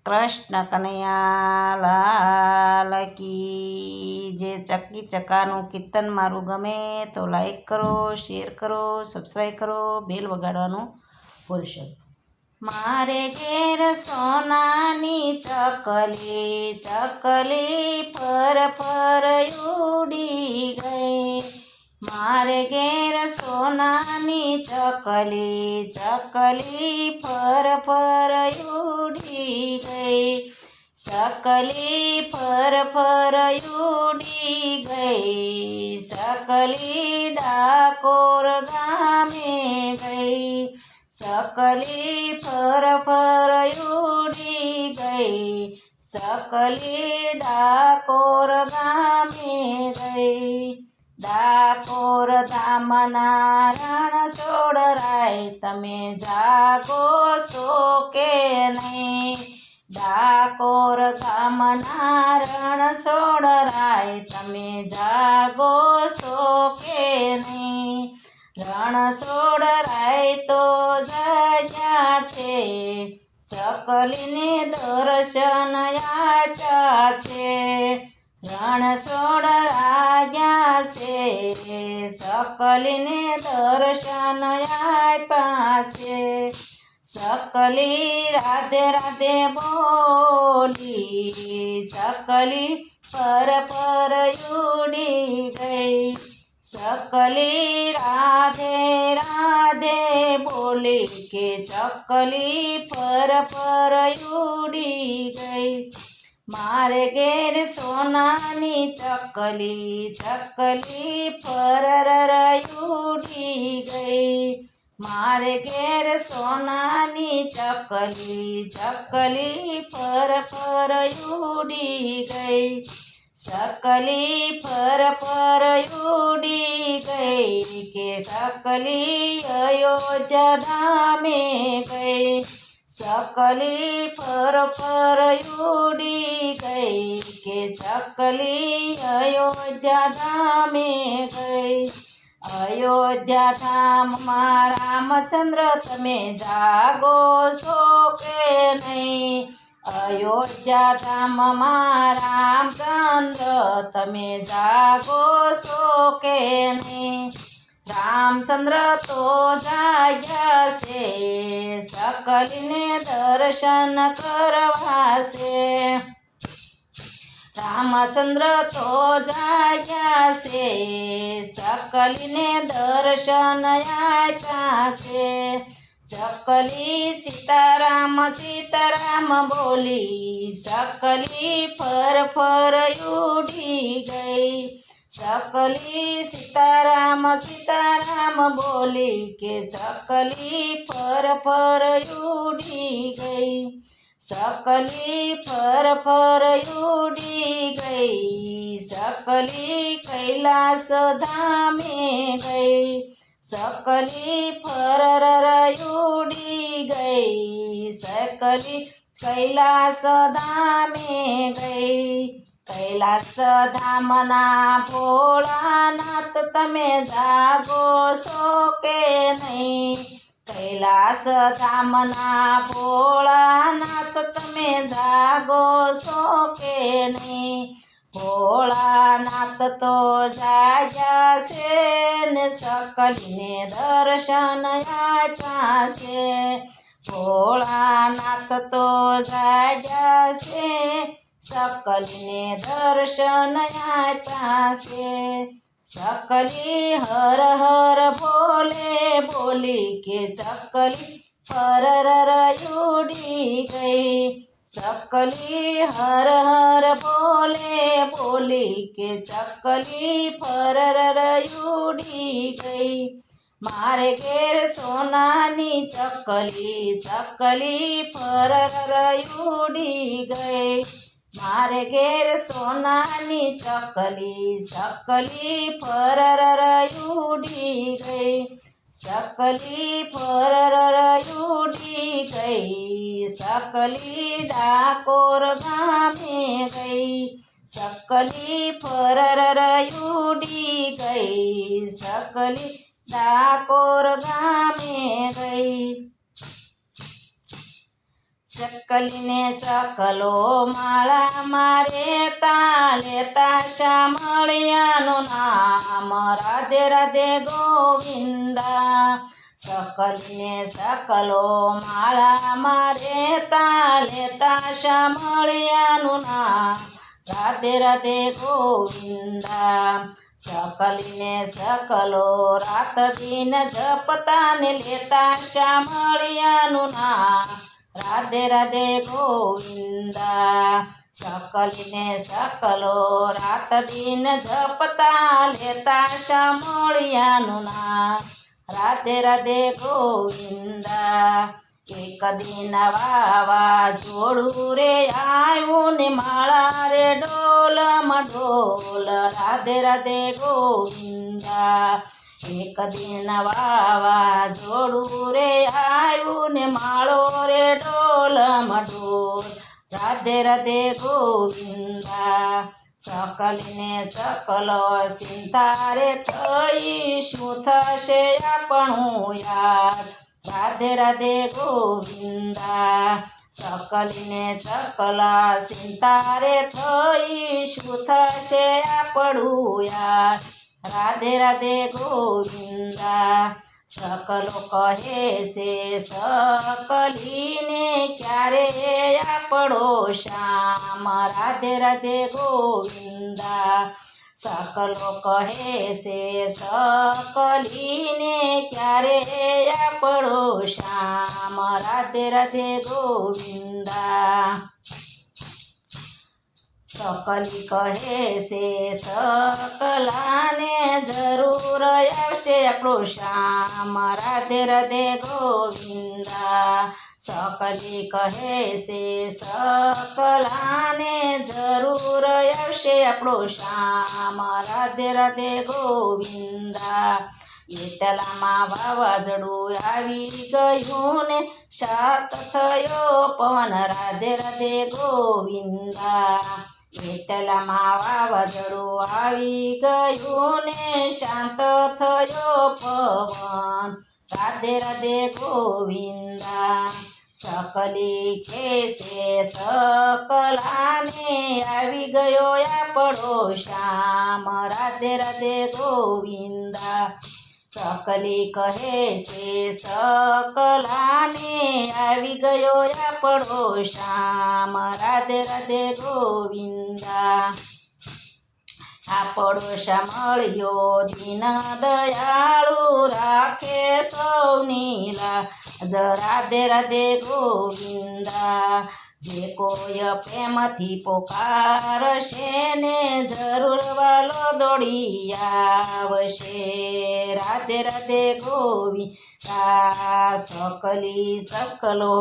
કૃષ્ણ કનૈયા લાલ કી જે ચક્કી ચક્કાનું કીર્તન મારું ગમે તો લાઈક કરો, શેર કરો, સબસ્ક્રાઈબ કરો, બેલ વગાડવાનું ભૂલશો. મારે ઘેર સોનાની ચકલી ચકલી પર પર ઉડી ગઈ. મારે ઘેર સોનાની ચકલી ચકલી પર પર ઉડી ગઈ. ચકલી પર પર ઉડી ગઈ. ચકલી ડાકોર ગામે ગઈ. ચકલી પર પર ઉડી ગઈ. ચકલી ડાકોર ગામે ગઈ. ડાકોર ધામના રણછોડરાય તમે જાગો છો કે નહીં? ડાકોર ગામના રણછોડરાય તમે જાગો છો કે નહીં? રણછોડરાય તો જગ્યા છે, ચકલીને દર્શન આપ્યા છે. રણછોડરાયા છે, ચકલીને દર્શન આપ્યા છે. ચકલી રાધે રાધે બોલી. ચકલી પર પર ઉડી ગઈ. ચકલી રાધે રાધે બોલી કે ચકલી પર પર ઉડી ગઈ. મારે ઘેર સોનાની ચકલી ચકલી પર ઉડી ગઈ. મારે ઘેર સોનાની ચકલી ચકલી પર પર ઉડી ગઈ. ચકલી પર પર ઉડી ગઈ કે ચકલી અયોધ્યા ધામે ગઈ. ચકલી પર પર ઉડી ગઈ કે ચકલી અયોધ્યા ધામે ગઈ. અયોધ્યા ધામમાં રામચંદ્ર તમે જાગો છો કે નહીં? અયોધ્યા ધામમાં રામચંદ્ર તમે જાગો છો કે નહીં? રામચંદ્ર તો જાગ્યા છે, ચકલીને દર્શન કરવા છે. રામચંદ્ર તો જાગ્યા છે, ચકલીને દર્શન આપ્યા છે. ચકલી સીતારામ સીતારામ બોલી. ચકલી પર પર ઉડી ગઈ. ચકલી સીતારામ સીતારામ બોલી કે ચકલી પર પર ઉડી ગઈ. ચકલી પર પર ઉડી ગઈ. ચકલી કૈલાસ ધામે ગઈ. ચકલી પર ઉડી ગઈ. ચકલી કૈલાસ ધામે ગઈ. કૈલાસ ધામના ભોળાનાથ તમે જાગો છો કે નહીં? કૈલાસ ધામના ભોળાનાથ તમે જાગો છો કે નહીં? ભોળાનાથ તો જાગ્યા છે ને ચકલીને દર્શન આપ્યા છે. ભોળાનાથ તો જાગ્યા છે, ચકલીને દર્શન આપ્યા છે. ચકલી હર હર બોલે બોલી કે ચકલી પર ઉડી ગઈ. ચકલી હર હર બોલે બોલી કે ચકલી પર ઉડી ગઈ. મારે ઘેર સોનાની ચકલી ચકલી પર ઉડી ગઈ. મારે ઘેર સોનાની ચકલી ચકલી પર ઉડી ગઈ. ચકલી પર ઉડી ગઈ. ચકલી ડાકોર ગામે ગઈ. ચકલી પર ઉડી ગઈ. ચકલી ડાકોર ગામે ગઈ. ચકલીને ચકલો માળામાં રેતા લેતા શામળિયાનું નામ રાધે રાધે ગોવિંદા. ચકલીને ચકલો માળામાં રેતા લેતા શામળિયાનું નામ રાધે રાધે ગોવિંદા. ચકલીને ચકલો રાત દિન જપતા ને લેતા શામળિયાનું નામ રાધે રાધે ગોવિંદા. ચકલીને ચકલો રાત દિન જપતા લેતા શામળિયાનું નામ રાધે રાધે ગોવિંદા. એક દિન વાવાઝોડું રે આવ્યું ને માળા રે ડોલમાં ડોલ રાધે રાધે ગોવિંદા. એક દિન વાવાઝોડું રે આવ્યું ને માળો રે ડોલમાં ડોલ રાધે રાધે ગોવિંદા. ચકલીને ચકલો ચિંતા રે થઈ શું થશે આપણું યાર રાધે રાધે ગોવિંદા. ચકલીને ચકલા ચિંતા રે થઈ શું થશે આપણું યાર રાધે રાધે ગોવિંદા. ચકલો કહે છે ચકલીને ક્યારે આપણો શ્યામ રાધે રાધે ગોવિંદા. ચકલો કહે છે ચકલીને ક્યારે આપણો શ્યામ રાધે રાધે ગોવિંદા. ચકલી કહે છે ચકલાને જરૂર આવશે આપણો શ્યામ રાધે રાધે ગોવિંદા. ચકલી કહે છે ચકલાને જરૂર આવશે આપણો શ્યામ રાધે રાધે ગોવિંદા. એટલામાં વાવાઝોડું આવી ગયું ને શાંત થયો પવન રાધે રાધે ગોવિંદા. એટલામાં વાવાઝોડું આવી ગયું ને શાંત થયો પવન રાધે રાધે ગોવિંદા. ચકલી કહેશે ચકલાને આવી ગયો આપણો શ્યામ રાધે રાધે ગોવિંદા. ચકલી કહે છે ચકલાને આવી ગયો આપણો શ્યામ રાધે રાધે ગોવિંદા. આપણો શામળિયો દીન દયાળુ રાખે સૌની લાજ રાધે રાધે ગોવિંદા. જે કોઈ પ્રેમથી પોકારશે ને જરૂર વાલો દોડી આવશે રાધે રાધે ગોવિંદા. ચકલી ચકલો